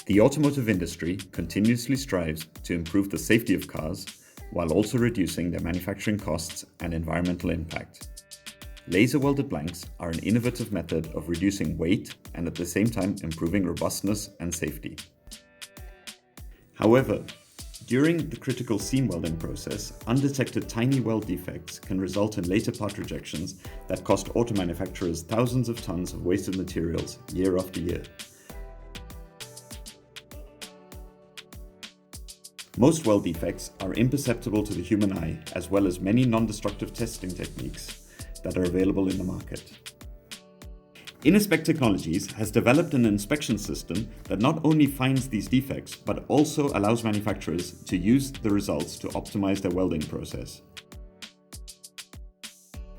The automotive industry continuously strives to improve the safety of cars while also reducing their manufacturing costs and environmental impact. Laser welded blanks are an innovative method of reducing weight and at the same time improving robustness and safety. However, during the critical seam welding process, undetected tiny weld defects can result in later part rejections that cost auto manufacturers thousands of tons of wasted materials year after year. Most weld defects are imperceptible to the human eye, as well as many non-destructive testing techniques that are available in the market. Innerspec Technologies has developed an inspection system that not only finds these defects, but also allows manufacturers to use the results to optimize their welding process.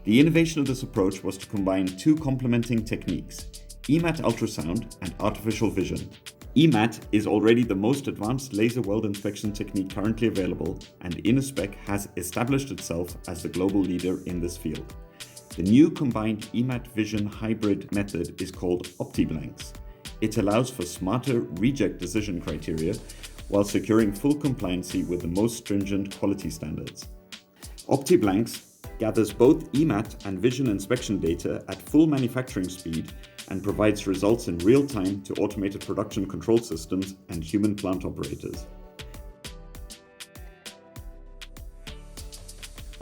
The innovation of this approach was to combine two complementing techniques, EMAT ultrasound and artificial vision. EMAT is already the most advanced laser weld inspection technique currently available, and Innerspec has established itself as the global leader in this field. The new combined EMAT vision hybrid method is called OptiBlanks. It allows for smarter reject decision criteria while securing full compliancy with the most stringent quality standards. OptiBlanks gathers both EMAT and vision inspection data at full manufacturing speed and provides results in real time to automated production control systems and human plant operators.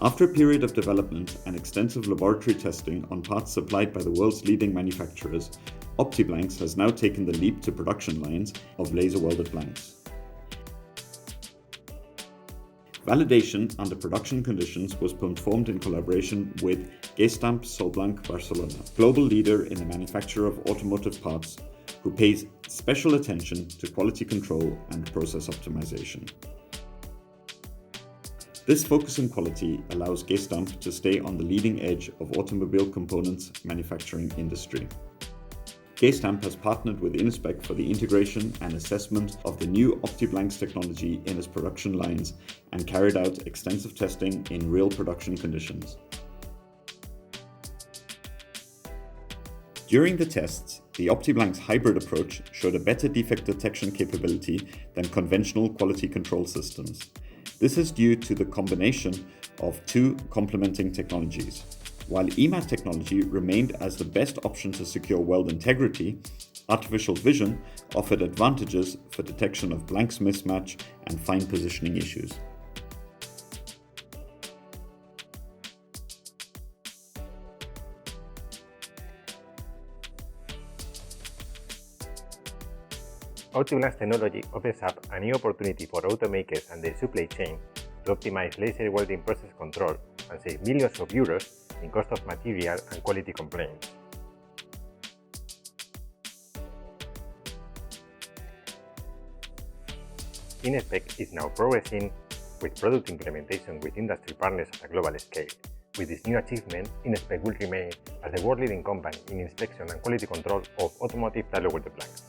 After a period of development and extensive laboratory testing on parts supplied by the world's leading manufacturers, OptiBlanks has now taken the leap to production lines of laser welded blanks. Validation under production conditions was performed in collaboration with Gestamp Solblanc Barcelona, global leader in the manufacture of automotive parts, who pays special attention to quality control and process optimization. This focus on quality allows Gestamp to stay on the leading edge of automobile components manufacturing industry. Gestamp has partnered with Innerspec for the integration and assessment of the new OptiBlanks technology in its production lines and carried out extensive testing in real production conditions. During the tests, the OptiBlanks hybrid approach showed a better defect detection capability than conventional quality control systems. This is due to the combination of two complementing technologies. While EMAT technology remained as the best option to secure weld integrity, artificial vision offered advantages for detection of blanks mismatch and fine positioning issues. OptiBlanks technology opens up a new opportunity for automakers and their supply chain to optimize laser welding process control and save millions of euros in cost of material and quality complaints. Innerspec is now progressing with product implementation with industry partners at a global scale. With this new achievement, Innerspec will remain as the world-leading company in inspection and quality control of automotive laser welded blanks.